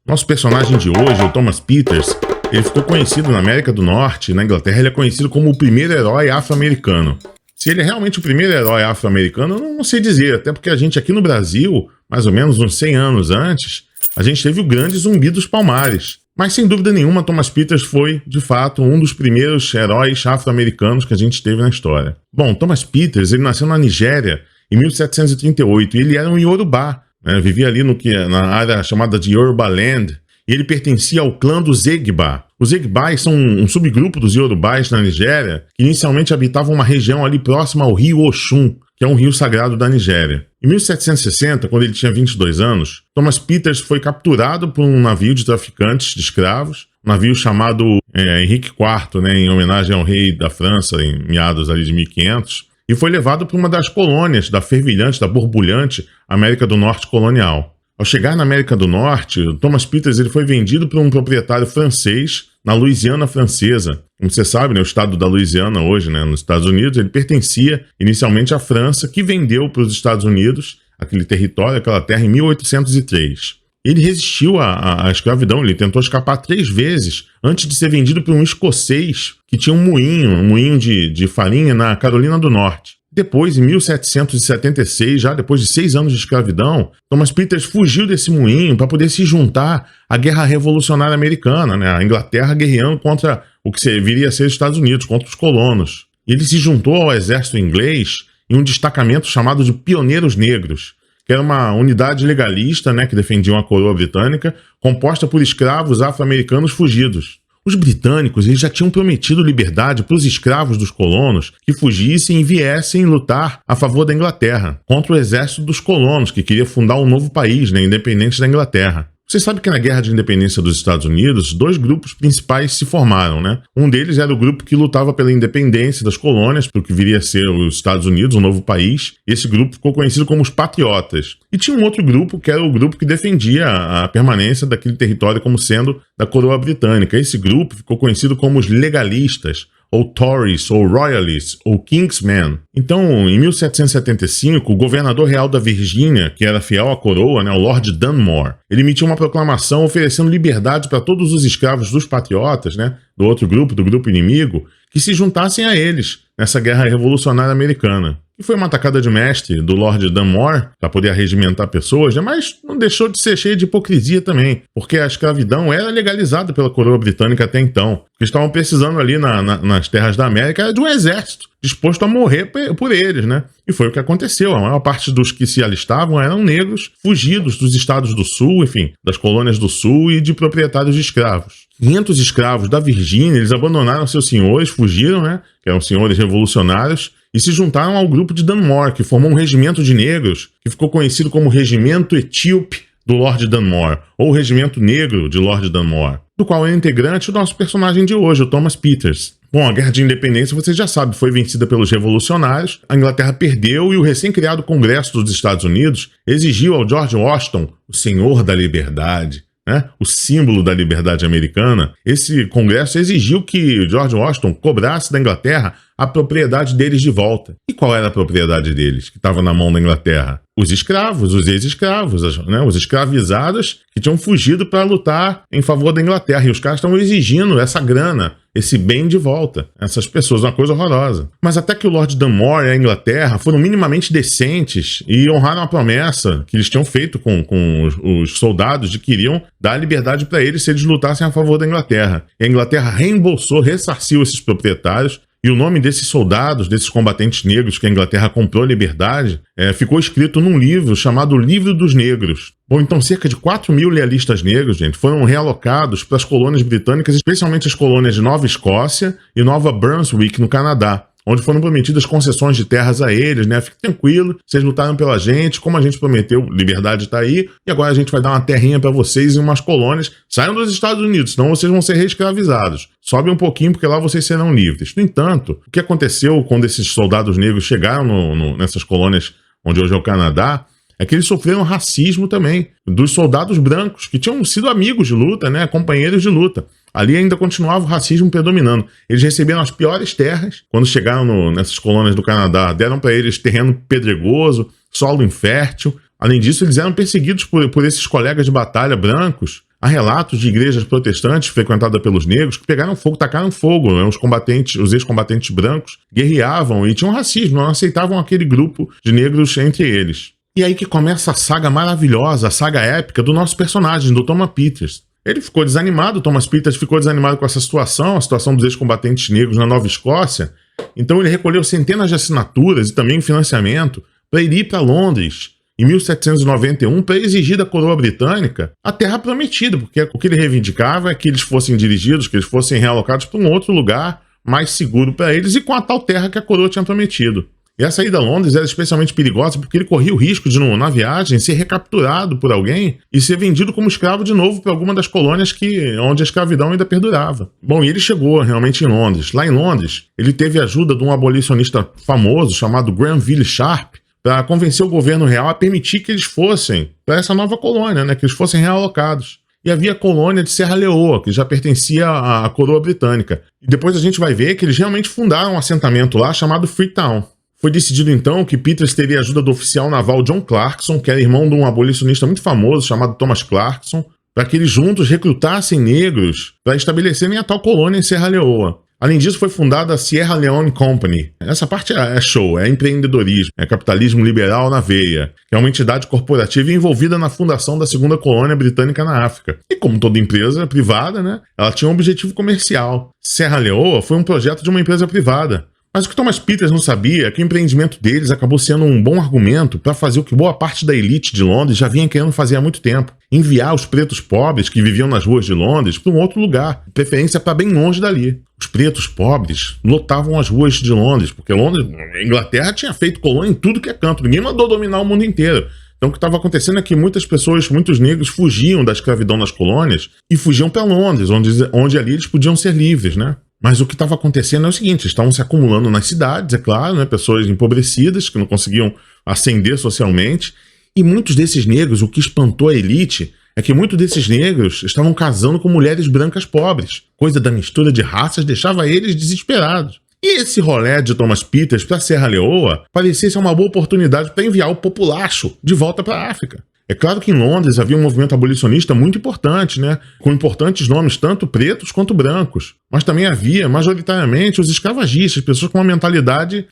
Nosso personagem de hoje, o Thomas Peters, ele ficou conhecido na América do Norte, na Inglaterra, ele é conhecido como o primeiro herói afro-americano. Se ele é realmente o primeiro herói afro-americano, eu não sei dizer, até porque a gente aqui no Brasil, mais ou menos uns 100 anos antes, a gente teve o grande Zumbi dos Palmares. Mas sem dúvida nenhuma, Thomas Peters foi, de fato, um dos primeiros heróis afro-americanos que a gente teve na história. Bom, Thomas Peters, ele nasceu na Nigéria em 1738 e ele era um Yorubá, né? Vivia ali na área chamada de Yorubaland, e ele pertencia ao clã dos Egba. Os Egbais são um subgrupo dos Yorubais na Nigéria, que inicialmente habitavam uma região ali próxima ao rio Oxum, que é um rio sagrado da Nigéria. Em 1760, quando ele tinha 22 anos, Thomas Peters foi capturado por um navio de traficantes de escravos, um navio chamado Henrique IV, né, em homenagem ao rei da França, em meados ali de 1500, e foi levado para uma das colônias da fervilhante, da borbulhante América do Norte colonial. Ao chegar na América do Norte, Thomas Peters ele foi vendido por um proprietário francês na Louisiana francesa. Como você sabe, né, o estado da Louisiana hoje, né, nos Estados Unidos, ele pertencia inicialmente à França, que vendeu para os Estados Unidos aquele território, aquela terra, em 1803. Ele resistiu à escravidão, ele tentou escapar 3 vezes antes de ser vendido por um escocês que tinha um moinho de farinha na Carolina do Norte. Depois, em 1776, já depois de 6 anos de escravidão, Thomas Peters fugiu desse moinho para poder se juntar à Guerra Revolucionária Americana, né? A Inglaterra guerreando contra o que viria a ser os Estados Unidos, contra os colonos. E ele se juntou ao exército inglês em um destacamento chamado de Pioneiros Negros, que era uma unidade legalista, né, que defendia a coroa britânica, composta por escravos afro-americanos fugidos. Os britânicos eles já tinham prometido liberdade para os escravos dos colonos que fugissem e viessem lutar a favor da Inglaterra, contra o exército dos colonos, que queria fundar um novo país, né, independente da Inglaterra. Você sabe que na Guerra de Independência dos Estados Unidos, 2 grupos principais se formaram, né? Um deles era o grupo que lutava pela independência das colônias, para o que viria a ser os Estados Unidos, um novo país. Esse grupo ficou conhecido como os Patriotas. E tinha um outro grupo, que era o grupo que defendia a permanência daquele território como sendo da coroa britânica. Esse grupo ficou conhecido como os Legalistas, ou Tories, ou Royalists, ou Kingsmen. Então, em 1775, o governador real da Virgínia, que era fiel à coroa, né, o Lord Dunmore, ele emitiu uma proclamação oferecendo liberdade para todos os escravos dos patriotas, né, do outro grupo, do grupo inimigo, que se juntassem a eles nessa guerra revolucionária americana. E foi uma atacada de mestre do Lord Dunmore para poder arregimentar pessoas, né? Mas não deixou de ser cheio de hipocrisia também, porque a escravidão era legalizada pela coroa britânica até então. O que estavam precisando ali nas terras da América era de um exército disposto a morrer por eles, né? E foi o que aconteceu. A maior parte dos que se alistavam eram negros, fugidos dos estados do sul, enfim, das colônias do sul e de proprietários de escravos. 500 escravos da Virgínia, eles abandonaram seus senhores, fugiram, né? Que eram senhores revolucionários, e se juntaram ao grupo de Dunmore, que formou um regimento de negros, que ficou conhecido como Regimento Etíope do Lord Dunmore, ou Regimento Negro de Lord Dunmore, do qual é integrante o nosso personagem de hoje, o Thomas Peters. Bom, a Guerra de Independência, você já sabe, foi vencida pelos revolucionários, a Inglaterra perdeu e o recém-criado Congresso dos Estados Unidos exigiu ao George Washington, o Senhor da Liberdade, né, o símbolo da liberdade americana. Esse Congresso exigiu que George Washington cobrasse da Inglaterra a propriedade deles de volta. E qual era a propriedade deles, que estava na mão da Inglaterra? Os escravos, os ex-escravos, né, os escravizados que tinham fugido para lutar em favor da Inglaterra. E os caras estavam exigindo essa grana, esse bem de volta. Essas pessoas, uma coisa horrorosa. Mas até que o Lord Dunmore e a Inglaterra foram minimamente decentes e honraram a promessa que eles tinham feito com os soldados de que iriam dar liberdade para eles se eles lutassem a favor da Inglaterra. E a Inglaterra reembolsou, ressarciu esses proprietários. E o nome desses soldados, desses combatentes negros que a Inglaterra comprou a liberdade, ficou escrito num livro chamado Livro dos Negros. Bom, então cerca de 4.000 lealistas negros, gente, foram realocados para as colônias britânicas, especialmente as colônias de Nova Escócia e Nova Brunswick, no Canadá, onde foram prometidas concessões de terras a eles, né? Fique tranquilo, vocês lutaram pela gente, como a gente prometeu, liberdade está aí, e agora a gente vai dar uma terrinha para vocês em umas colônias. Saiam dos Estados Unidos, senão vocês vão ser reescravizados. Sobe um pouquinho, porque lá vocês serão livres. No entanto, o que aconteceu quando esses soldados negros chegaram nessas colônias onde hoje é o Canadá, é que eles sofreram racismo também dos soldados brancos, que tinham sido amigos de luta, né? Companheiros de luta. Ali ainda continuava o racismo predominando. Eles receberam as piores terras. Quando chegaram nessas colônias do Canadá, deram para eles terreno pedregoso, solo infértil. Além disso, eles eram perseguidos por esses colegas de batalha brancos, Há relatos de igrejas protestantes frequentadas pelos negros que pegaram fogo, tacaram fogo, né? Os ex-combatentes brancos guerreavam e tinham racismo, não aceitavam aquele grupo de negros entre eles. E aí que começa a saga maravilhosa, a saga épica do nosso personagem, do Thomas Peters. Ele ficou desanimado, Thomas Peters ficou desanimado com essa situação, a situação dos ex-combatentes negros na Nova Escócia. Então ele recolheu centenas de assinaturas e também financiamento para ir para Londres, em 1791, para exigir da coroa britânica a terra prometida, porque o que ele reivindicava é que eles fossem dirigidos, que eles fossem realocados para um outro lugar mais seguro para eles e com a tal terra que a coroa tinha prometido. E a saída a Londres era especialmente perigosa porque ele corria o risco de, na viagem, ser recapturado por alguém e ser vendido como escravo de novo para alguma das colônias onde a escravidão ainda perdurava. Bom, e ele chegou realmente em Londres. Lá em Londres, ele teve a ajuda de um abolicionista famoso chamado Granville Sharp, para convencer o governo real a permitir que eles fossem para essa nova colônia, né, que eles fossem realocados. E havia a colônia de Serra Leoa, que já pertencia à coroa britânica. E depois a gente vai ver que eles realmente fundaram um assentamento lá chamado Freetown. Foi decidido então que Peters teria a ajuda do oficial naval John Clarkson, que era irmão de um abolicionista muito famoso chamado Thomas Clarkson, para que eles juntos recrutassem negros para estabelecerem a tal colônia em Serra Leoa. Além disso, foi fundada a Sierra Leone Company. Essa parte é show, é empreendedorismo, é capitalismo liberal na veia, que é uma entidade corporativa envolvida na fundação da segunda colônia britânica na África. E como toda empresa privada, né, ela tinha um objetivo comercial. Serra Leoa foi um projeto de uma empresa privada. Mas o que Thomas Peters não sabia é que o empreendimento deles acabou sendo um bom argumento para fazer o que boa parte da elite de Londres já vinha querendo fazer há muito tempo: enviar os pretos pobres que viviam nas ruas de Londres para um outro lugar, de preferência para bem longe dali. Os pretos pobres lotavam as ruas de Londres, porque a Inglaterra tinha feito colônia em tudo que é canto, ninguém mandou dominar o mundo inteiro. Então o que estava acontecendo é que muitas pessoas, muitos negros fugiam da escravidão nas colônias e fugiam para Londres, onde ali eles podiam ser livres, né? Mas o que estava acontecendo é o seguinte: estavam se acumulando nas cidades, é claro, né, pessoas empobrecidas que não conseguiam ascender socialmente, e muitos desses negros, o que espantou a elite é que muitos desses negros estavam casando com mulheres brancas pobres. Coisa da mistura de raças deixava eles desesperados. E esse rolê de Thomas Peters para Serra Leoa parecia ser uma boa oportunidade para enviar o populacho de volta para a África. É claro que em Londres havia um movimento abolicionista muito importante, né, com importantes nomes tanto pretos quanto brancos. Mas também havia, majoritariamente, os escravagistas, pessoas com uma mentalidade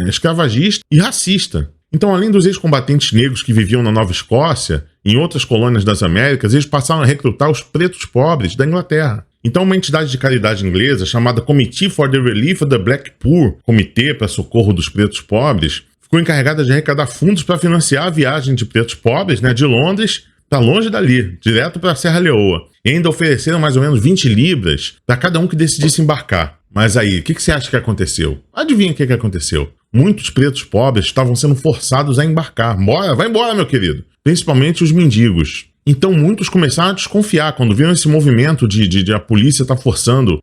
escravagista e racista. Então, além dos ex-combatentes negros que viviam na Nova Escócia, em outras colônias das Américas, eles passaram a recrutar os pretos pobres da Inglaterra. Então, uma entidade de caridade inglesa chamada Committee for the Relief of the Black Poor, Comitê para Socorro dos Pretos Pobres, ficou encarregada de arrecadar fundos para financiar a viagem de pretos pobres, né, de Londres para longe dali, direto para Serra Leoa. E ainda ofereceram mais ou menos 20 libras para cada um que decidisse embarcar. Mas aí, o que você acha que aconteceu? Adivinha o que aconteceu? Muitos pretos pobres estavam sendo forçados a embarcar. Vai embora, meu querido. Principalmente os mendigos. Então muitos começaram a desconfiar quando viram esse movimento de a polícia estar forçando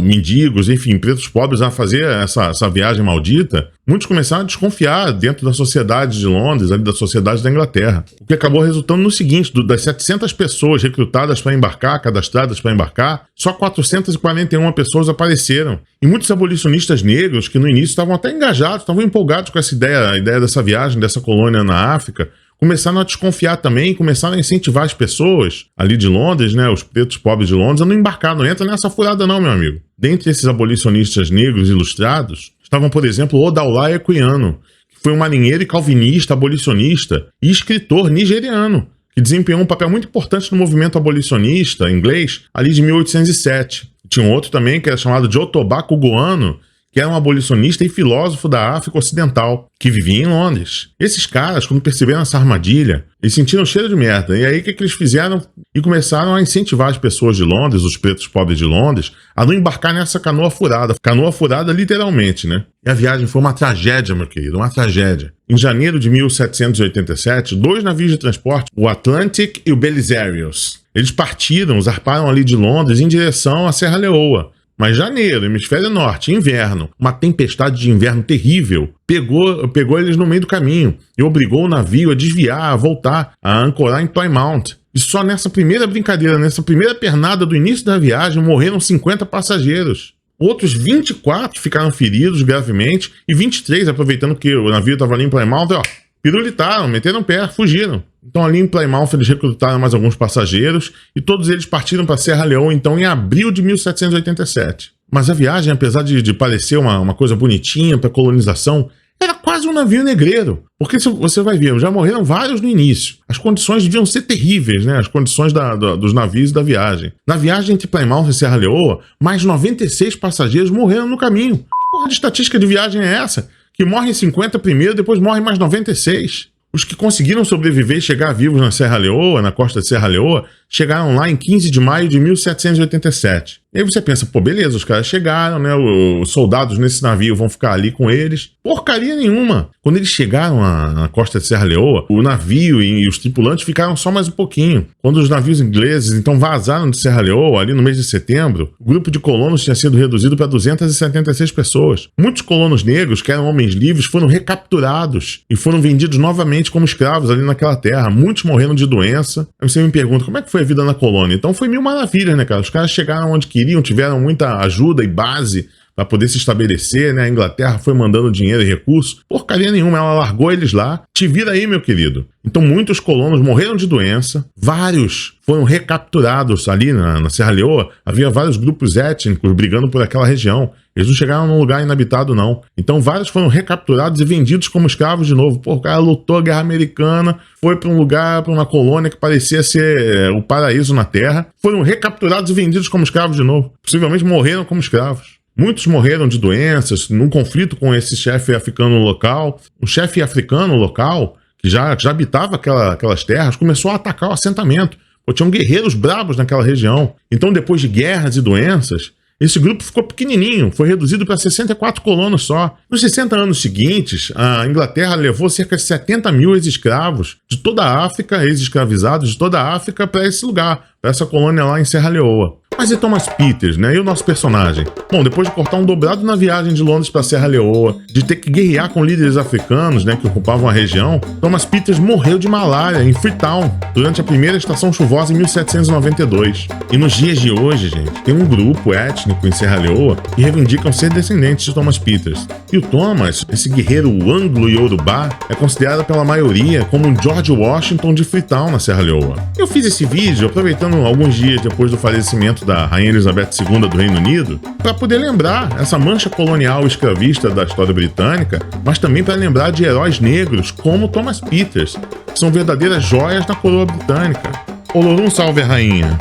mendigos, enfim, pretos pobres a fazer essa viagem maldita. Muitos começaram a desconfiar dentro da sociedade de Londres, da sociedade da Inglaterra. O que acabou resultando no seguinte: das 700 pessoas recrutadas para embarcar, cadastradas para embarcar, só 441 pessoas apareceram. E muitos abolicionistas negros, que no início estavam até engajados, estavam empolgados com essa ideia, a ideia dessa viagem, dessa colônia na África, começaram a desconfiar também, começaram a incentivar as pessoas ali de Londres, né, os pretos pobres de Londres, a não embarcar, não entra nessa furada não, meu amigo. Dentre esses abolicionistas negros ilustrados, estavam, por exemplo, Odaolaye Equiano, que foi um marinheiro e calvinista, abolicionista e escritor nigeriano, que desempenhou um papel muito importante no movimento abolicionista inglês ali de 1807. Tinha um outro também que era chamado Jotoba Kugoano, que era um abolicionista e filósofo da África Ocidental, que vivia em Londres. Esses caras, quando perceberam essa armadilha, eles sentiram cheiro de merda. E aí o que eles fizeram? E começaram a incentivar as pessoas de Londres, os pretos pobres de Londres, a não embarcar nessa canoa furada. Canoa furada literalmente, né? E a viagem foi uma tragédia, meu querido, uma tragédia. Em janeiro de 1787, 2 navios de transporte, o Atlantic e o Belisarius, eles partiram, zarparam ali de Londres em direção à Serra Leoa. Mas janeiro, hemisfério norte, inverno, uma tempestade de inverno terrível, pegou eles no meio do caminho e obrigou o navio a desviar, a voltar, a ancorar em Plymouth. E só nessa primeira brincadeira, nessa primeira pernada do início da viagem, morreram 50 passageiros. Outros 24 ficaram feridos gravemente e 23, aproveitando que o navio estava ali em Plymouth, pirulitaram, meteram pé, fugiram. Então ali em Plymouth eles recrutaram mais alguns passageiros e todos eles partiram para Serra Leoa então em abril de 1787. Mas a viagem, apesar de parecer uma coisa bonitinha para colonização, era quase um navio negreiro. Porque você vai ver, já morreram vários no início. As condições deviam ser terríveis, né? As condições dos navios e da viagem. Na viagem entre Plymouth e Serra Leoa, mais 96 passageiros morreram no caminho. Que porra de estatística de viagem é essa? Que morrem 50 primeiro, depois morrem mais 96. Os que conseguiram sobreviver e chegar vivos na Serra Leoa, na costa de Serra Leoa, chegaram lá em 15 de maio de 1787. E aí você pensa, pô, beleza, os caras chegaram, né? Os soldados nesse navio vão ficar ali com eles. Porcaria nenhuma! Quando eles chegaram na costa de Serra Leoa, o navio e os tripulantes ficaram só mais um pouquinho. Quando os navios ingleses então vazaram de Serra Leoa, ali no mês de setembro, o grupo de colonos tinha sido reduzido para 276 pessoas. Muitos colonos negros, que eram homens livres, foram recapturados e foram vendidos novamente como escravos ali naquela terra. Muitos morreram de doença. Aí você me pergunta, como é que foi a vida na colônia? Então foi mil maravilhas, né, cara? Os caras chegaram onde queriam, tiveram muita ajuda e base para poder se estabelecer, né? A Inglaterra foi mandando dinheiro e recursos. Porcaria nenhuma, ela largou eles lá. Te vira aí, meu querido. Então muitos colonos morreram de doença, vários foram recapturados ali na Serra Leoa. Havia vários grupos étnicos brigando por aquela região. Eles não chegaram num lugar inabitado, não. Então vários foram recapturados e vendidos como escravos de novo. Pô, o cara lutou a Guerra Americana, foi para um lugar, para uma colônia que parecia ser o paraíso na Terra. Foram recapturados e vendidos como escravos de novo. Possivelmente morreram como escravos. Muitos morreram de doenças num conflito com esse chefe africano local. O chefe africano local, que já habitava aquelas terras, começou a atacar o assentamento. Pô, tinham guerreiros brabos naquela região. Então, depois de guerras e doenças, esse grupo ficou pequenininho, foi reduzido para 64 colonos só. Nos 60 anos seguintes, a Inglaterra levou cerca de 70 mil ex-escravos de toda a África, ex-escravizados de toda a África, para esse lugar, para essa colônia lá em Serra Leoa. Mas e Thomas Peters, né? E o nosso personagem? Bom, depois de cortar um dobrado na viagem de Londres para Serra Leoa, de ter que guerrear com líderes africanos, né, que ocupavam a região, Thomas Peters morreu de malária em Freetown, durante a primeira estação chuvosa em 1792. E nos dias de hoje, gente, tem um grupo étnico em Serra Leoa que reivindicam ser descendentes de Thomas Peters. E o Thomas, esse guerreiro anglo-iorubá, é considerado pela maioria como um George Washington de Freetown, na Serra Leoa. Eu fiz esse vídeo aproveitando alguns dias depois do falecimento da Rainha Elizabeth II do Reino Unido, para poder lembrar essa mancha colonial escravista da história britânica, mas também para lembrar de heróis negros como Thomas Peters, que são verdadeiras joias na coroa britânica. Olorum salve a rainha.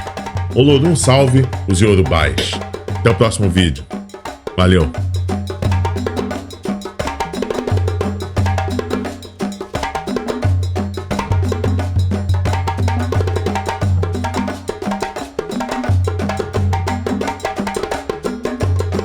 Olorum salve os iorubais. Até o próximo vídeo. Valeu!